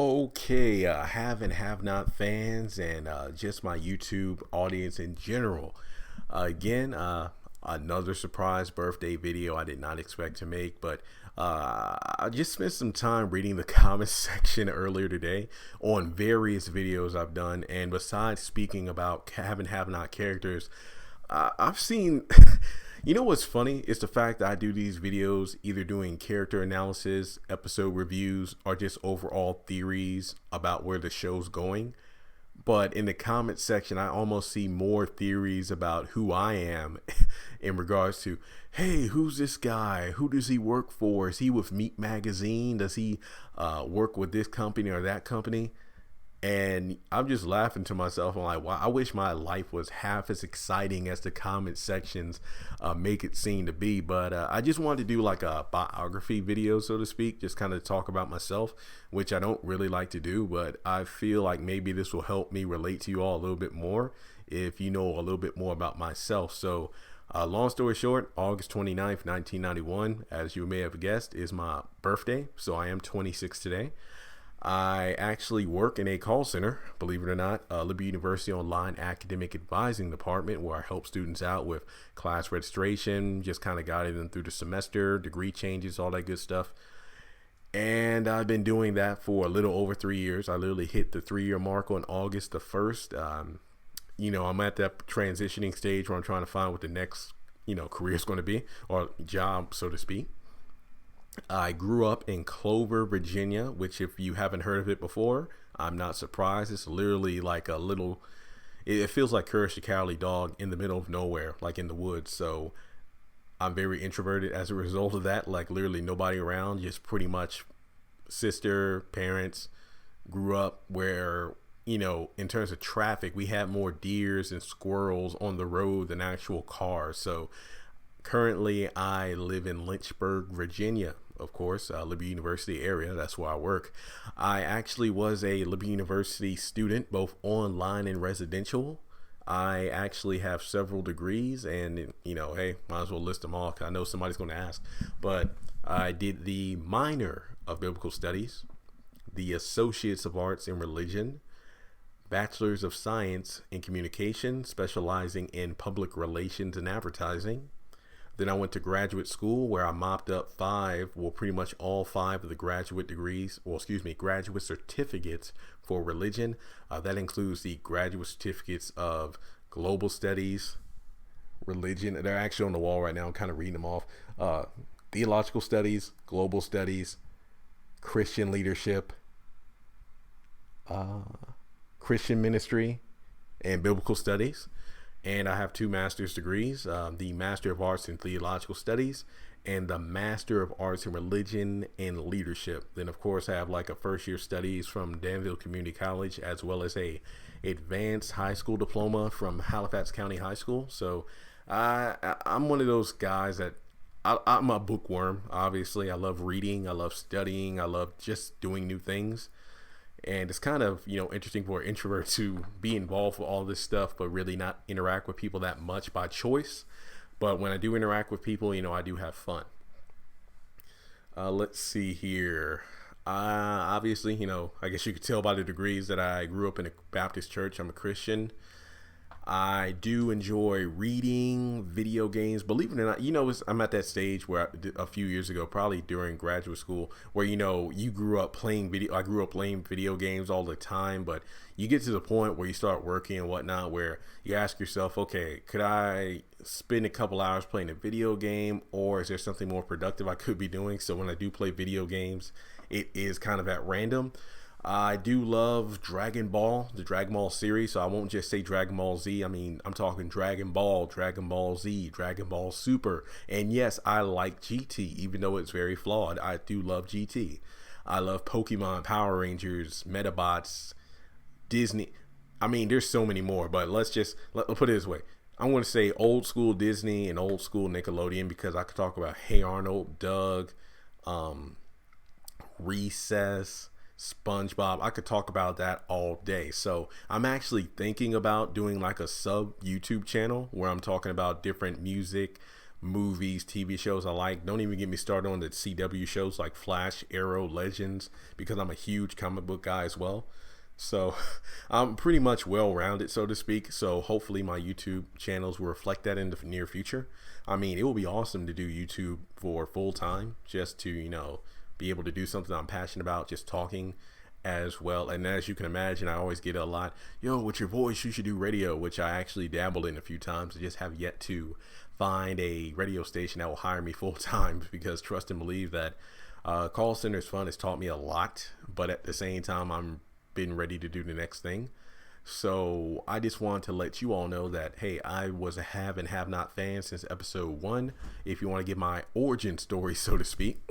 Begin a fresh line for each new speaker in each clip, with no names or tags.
Okay, have and have not fans and just my YouTube audience in general. Another surprise birthday video I did not expect to make, but I just spent some time reading the comments section earlier today on various videos I've done. And besides speaking about have and have not characters, I've seen, you know what's funny? It's the fact that I do these videos either doing character analysis, episode reviews, or just overall theories about where the show's going. But in the comments section, I almost see more theories about who I am in regards to, hey, who's this guy? Who does he work for? Is he with Meat Magazine? Does he work with this company or that company? And I'm just laughing to myself. I'm like, wow, I wish my life was half as exciting as the comment sections make it seem to be. But I just wanted to do like a biography video, so to speak, just kind of talk about myself, which I don't really like to do. But I feel like maybe this will help me relate to you all a little bit more if you know a little bit more about myself. So long story short, August 29th, 1991, as you may have guessed, is my birthday. So I am 26 today. I actually work in a call center, believe it or not, Liberty University Online Academic Advising Department, where I help students out with class registration, just kind of guiding them through the semester, degree changes, all that good stuff. And I've been doing that for a little over 3 years. I literally hit the 3-year mark on August the 1st. I'm at that transitioning stage where I'm trying to find what the next, career is going to be, or job, so to speak. I grew up in Clover, Virginia, which if you haven't heard of it before, I'm not surprised. It's literally like a little, it feels like Courage the Cowardly Dog in the middle of nowhere, like in the woods. So I'm very introverted as a result of that, like literally nobody around, just pretty much sister, parents. Grew up where, in terms of traffic, we had more deers and squirrels on the road than actual cars. So currently, I live in Lynchburg, Virginia, of course, Liberty University area. That's where I work. I actually was a Liberty University student, both online and residential. I actually have several degrees, and hey, might as well list them all, 'cause I know somebody's going to ask. But I did the minor of biblical studies, the Associates of Arts in Religion, Bachelor's of Science in Communication, specializing in public relations and advertising. Then I went to graduate school where I mopped up pretty much all 5 of the graduate graduate certificates for religion. That includes the graduate certificates of global studies, religion. They're actually on the wall right now. I'm kind of reading them off. Theological studies, global studies, Christian leadership, Christian ministry, and biblical studies. And I have 2 master's degrees, the Master of Arts in Theological Studies and the Master of Arts in Religion and Leadership. Then, of course, I have like a first-year studies from Danville Community College, as well as a advanced high school diploma from Halifax County High School. So I'm one of those guys that I'm a bookworm, obviously. I love reading. I love studying. I love just doing new things. And it's kind of, interesting for an introvert to be involved with all this stuff, but really not interact with people that much by choice. But when I do interact with people, I do have fun. Let's see here. Obviously, I guess you could tell by the degrees that I grew up in a Baptist church. I'm a Christian. I do enjoy reading, video games. Believe it or not, I'm at that stage where a few years ago, probably during graduate school, where, you grew up playing video. I grew up playing video games all the time, but you get to the point where you start working and whatnot, where you ask yourself, okay, could I spend a couple hours playing a video game, or is there something more productive I could be doing? So when I do play video games, it is kind of at random. I do love Dragon Ball, the Dragon Ball series, so I won't just say Dragon Ball Z. I mean, I'm talking Dragon Ball, Dragon Ball Z, Dragon Ball Super. And yes, I like GT, even though it's very flawed. I do love GT. I love Pokemon, Power Rangers, Metabots, Disney. I mean, there's so many more, but let's put it this way. I'm going to say old school Disney and old school Nickelodeon, because I could talk about Hey Arnold, Doug, Recess, SpongeBob. I could talk about that all day. So I'm actually thinking about doing like a sub YouTube channel where I'm talking about different music, movies, TV shows I like. Don't even get me started on the CW shows like Flash, Arrow, Legends, because I'm a huge comic book guy as well. So I'm pretty much well-rounded, so to speak. So hopefully my YouTube channels will reflect that in the near future. I mean, it will be awesome to do YouTube for full time, just to, be able to do something I'm passionate about, just talking as well. And as you can imagine, I always get a lot, with your voice, you should do radio, which I actually dabbled in a few times. I just have yet to find a radio station that will hire me full time, because trust and believe that call center is fun. It's taught me a lot, but at the same time, I'm been ready to do the next thing. So I just wanted to let you all know that, hey, I was a have and have not fan since episode 1. If you want to get my origin story, so to speak,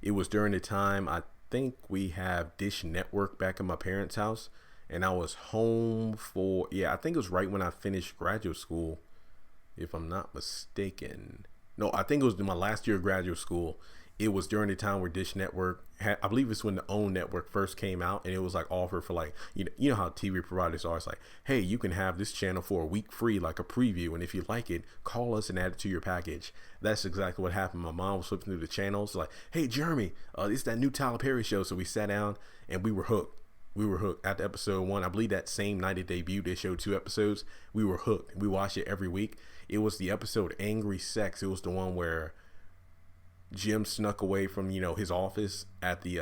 it was during the time I think we have Dish Network back in my parents' house, and I was home for, I think it was right when I finished graduate school, if I'm not mistaken. No, I think it was my last year of graduate school. It was during the time where Dish Network had, I believe it's when the OWN network first came out, and it was like offered for like, you know how TV providers are. It's like, hey, you can have this channel for a week free, like a preview. And if you like it, call us and add it to your package. That's exactly what happened. My mom was flipping through the channels like, hey, Jeremy, it's that new Tyler Perry show. So we sat down and we were hooked. We were hooked after episode 1. I believe that same night it debuted, they showed 2 episodes. We were hooked. We watched it every week. It was the episode Angry Sex. It was the one where Jim snuck away from, his office at the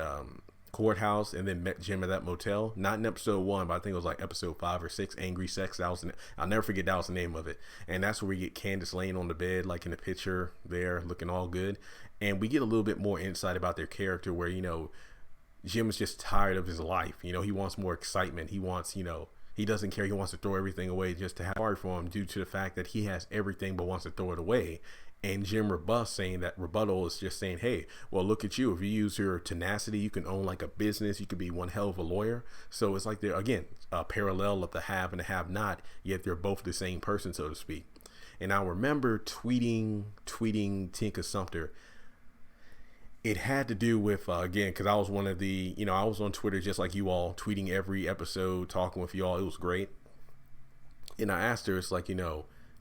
courthouse and then met Jim at that motel. Not in episode 1, but I think it was like episode 5 or 6, Angry Sex. I'll never forget, that was the name of it. And that's where we get Candice laying on the bed, like in the picture there, looking all good. And we get a little bit more insight about their character where, Jim is just tired of his life. He wants more excitement. He wants, he doesn't care. He wants to throw everything away just to have hard for him due to the fact that he has everything but wants to throw it away. And Jim rebuffs, saying that rebuttal is just saying, hey, well, look at you. If you use your tenacity, you can own like a business. You could be one hell of a lawyer. So it's like they're, again, a parallel of the have and the have not, yet they're both the same person, so to speak. And I remember tweeting Tinka Sumter. It had to do with, again, because I was one of the, I was on Twitter just like you all, tweeting every episode, talking with you all. It was great. And I asked her, it's like,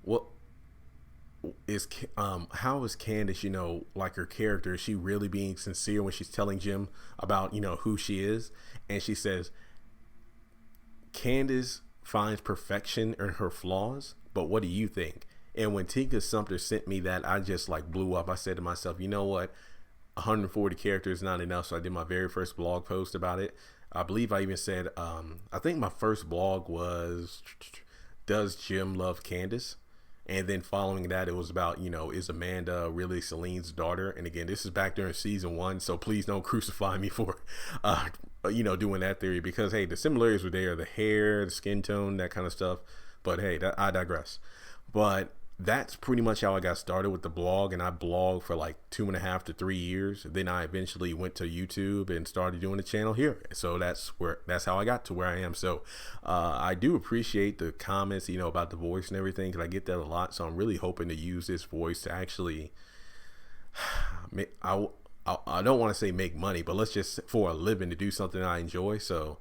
what is, how is Candice, like her character? Is she really being sincere when she's telling Jim about, who she is? And she says, Candice finds perfection in her flaws, but what do you think? And when Tinka Sumter sent me that, I just like blew up. I said to myself, you know what? 140 characters is not enough. So I did my very first blog post about it. I believe I even said, I think my first blog was, does Jim love Candice? And then following that, it was about, is Amanda really Celine's daughter? And again, this is back during season 1. So please don't crucify me for, doing that theory, because, hey, the similarities were there, the hair, the skin tone, that kind of stuff. But hey, I digress. But that's pretty much how I got started with the blog, and I blogged for like 2.5 to 3 years. Then I eventually went to YouTube and started doing the channel here. So that's how I got to where I am. So I do appreciate the comments, about the voice and everything, because I get that a lot. So I'm really hoping to use this voice to actually, I don't want to say make money, but let's just for a living, to do something I enjoy. So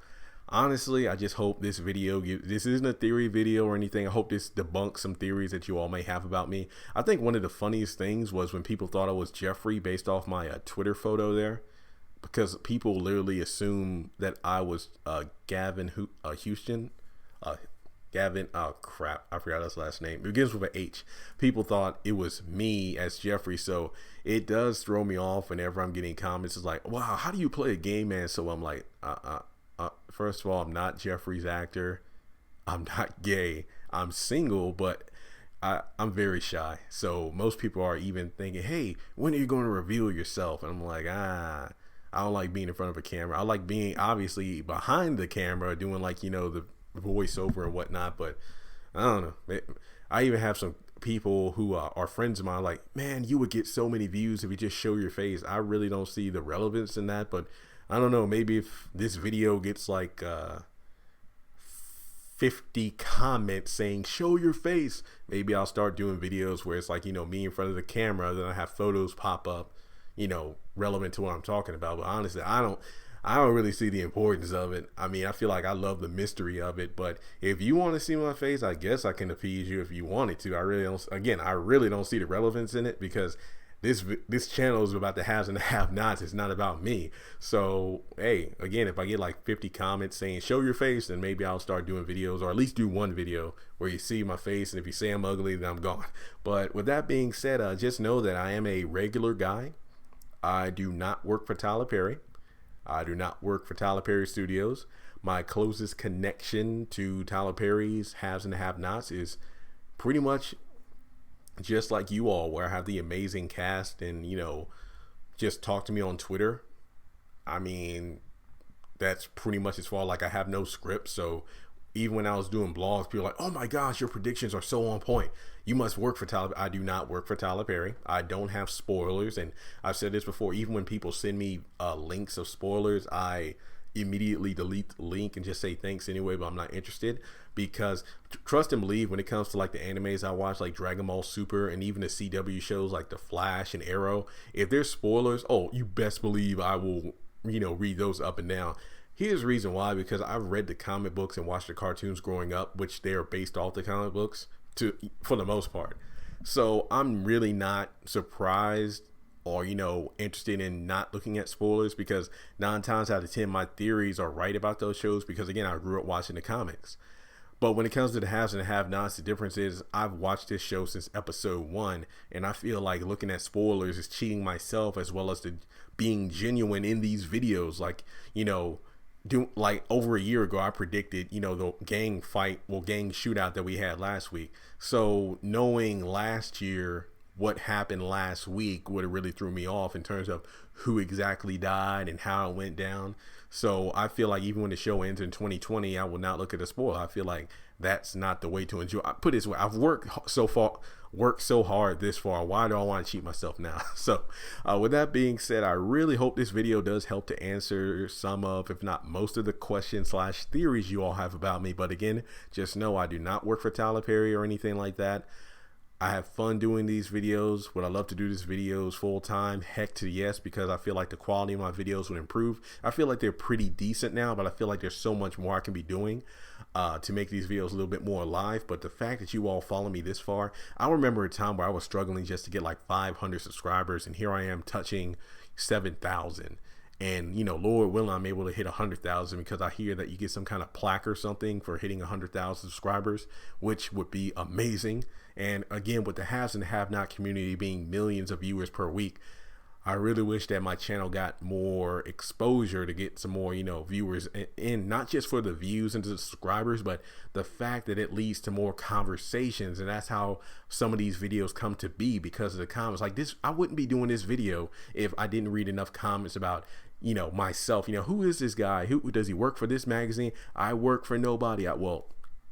honestly, I just hope this video, this isn't a theory video or anything. I hope this debunks some theories that you all may have about me. I think one of the funniest things was when people thought I was Jeffrey based off my Twitter photo there, because people literally assume that I was Gavin Houston. Gavin, oh crap, I forgot his last name. It begins with an H. People thought it was me as Jeffrey, so it does throw me off whenever I'm getting comments. It's like, wow, how do you play a gay man? So I'm like, first of all, I'm not Jeffrey's actor. I'm not gay. I'm single, but I'm very shy. So most people are even thinking, hey, when are you going to reveal yourself? And I'm like, I don't like being in front of a camera. I like being obviously behind the camera, doing like, the voiceover and whatnot. But I don't know. I even have some people who are friends of mine like, man, you would get so many views if you just show your face. I really don't see the relevance in that, but I don't know, maybe if this video gets like 50 comments saying show your face, maybe I'll start doing videos where it's like, me in front of the camera, then I have photos pop up, relevant to what I'm talking about. But honestly, I don't really see the importance of it. I mean, I feel like I love the mystery of it, but if you want to see my face, I guess I can appease you if you wanted to. I really don't. Again, I really don't see the relevance in it because this channel is about the haves and the have-nots. It's not about me. So hey, again, if I get like 50 comments saying show your face, then maybe I'll start doing videos, or at least do one video where you see my face, and if you say I'm ugly, then I'm gone. But with that being said, just know that I am a regular guy. I do not work for Tyler Perry. I do not work for Tyler Perry Studios. My closest connection to Tyler Perry's haves and have-nots is pretty much just like you all, where I have the amazing cast and, you know, just talk to me on Twitter. I mean, that's pretty much as far. Like, I have no script, so even when I was doing blogs, people were like, oh my gosh, your predictions are so on point. You must work for Tyler. I do not work for Tyler Perry. I don't have spoilers. And I've said this before, even when people send me links of spoilers, I immediately delete the link and just say thanks anyway, but I'm not interested. Because trust and believe, when it comes to like the animes I watch, like Dragon Ball Super and even the CW shows like The Flash and Arrow, if there's spoilers, oh, you best believe I will, you know, read those up and down. Here's the reason why: because I've read the comic books and watched the cartoons growing up, which they are based off the comic books for the most part. So I'm really not surprised or, you know, interested in not looking at spoilers, because 9 times out of 10 my theories are right about those shows, because again, I grew up watching the comics. But when it comes to the haves and the have-nots, the difference is I've watched this show since episode 1, and I feel like looking at spoilers is cheating myself, as well as being genuine in these videos. Like, you know, like over a year ago, I predicted, you know, the gang shootout that we had last week. So knowing last year what happened last week would have really threw me off in terms of who exactly died and how it went down. So I feel like even when the show ends in 2020, I will not look at the spoiler. I feel like that's not the way to enjoy. I put it this way: I've worked so hard this far. Why do I want to cheat myself now? So with that being said, I really hope this video does help to answer some of, if not most of, the questions / theories you all have about me. But again, just know I do not work for Tyler Perry or anything like that. I have fun doing these videos. Would I love to do these videos full time? Heck to yes, because I feel like the quality of my videos would improve. I feel like they're pretty decent now, but I feel like there's so much more I can be doing to make these videos a little bit more alive. But the fact that you all follow me this far, I remember a time where I was struggling just to get like 500 subscribers, and here I am touching 7,000. And, you know, Lord willing, I'm able to hit 100,000, because I hear that you get some kind of plaque or something for hitting 100,000 subscribers, which would be amazing. And again, with the haves and the have-not community being millions of viewers per week, I really wish that my channel got more exposure to get some more, you know, viewers in, not just for the views and the subscribers, but the fact that it leads to more conversations. And that's how some of these videos come to be, because of the comments. Like this, I wouldn't be doing this video if I didn't read enough comments about, you know, myself. You know, who is this guy? Who does he work for? This magazine? I work for nobody. Well,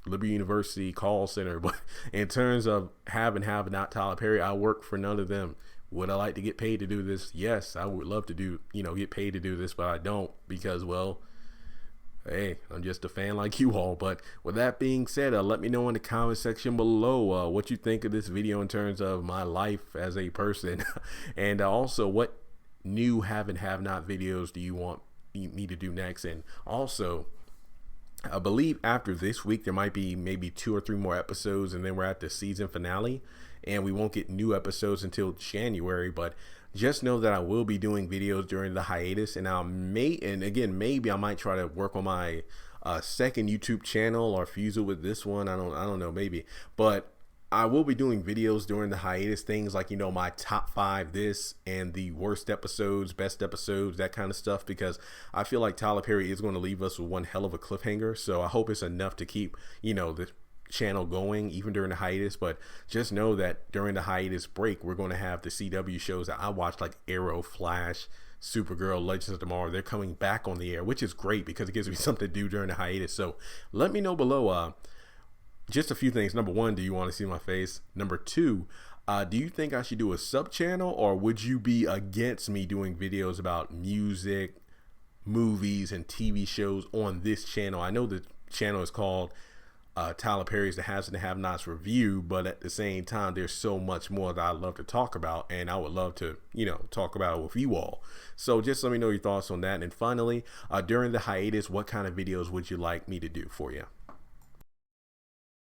Liberty University call center. But in terms of have not Tyler Perry, I work for none of them. Would I like to get paid to do this? Yes, I would love to get paid to do this, but I don't, because, well, hey, I'm just a fan like you all. But with that being said, let me know in the comment section below what you think of this video in terms of my life as a person. And also, what new have not videos do you want me to do next? And also, I believe after this week there might be maybe 2 or 3 more episodes, and then we're at the season finale, and we won't get new episodes until January. But just know that I will be doing videos during the hiatus, and maybe I might try to work on my second YouTube channel, or fuse it with this one. I don't know, maybe. But I will be doing videos during the hiatus, things like, you know, my top 5 this and the worst episodes, best episodes, that kind of stuff, because I feel like Tyler Perry is going to leave us with one hell of a cliffhanger. So I hope it's enough to keep, you know, the channel going even during the hiatus. But just know that during the hiatus break, we're going to have the CW shows that I watched, like Arrow, Flash, Supergirl, Legends of Tomorrow. They're coming back on the air, which is great because it gives me something to do during the hiatus. So let me know below just a few things. Number 1, do you want to see my face? Number 2, do you think I should do a sub channel, or would you be against me doing videos about music, movies, and TV shows on this channel? I know the channel is called Tyler Perry's The Haves and the Have-Nots review, but at the same time, there's so much more that I'd love to talk about, and I would love to, talk about it with you all. So just let me know your thoughts on that. And finally, during the hiatus, what kind of videos would you like me to do for you?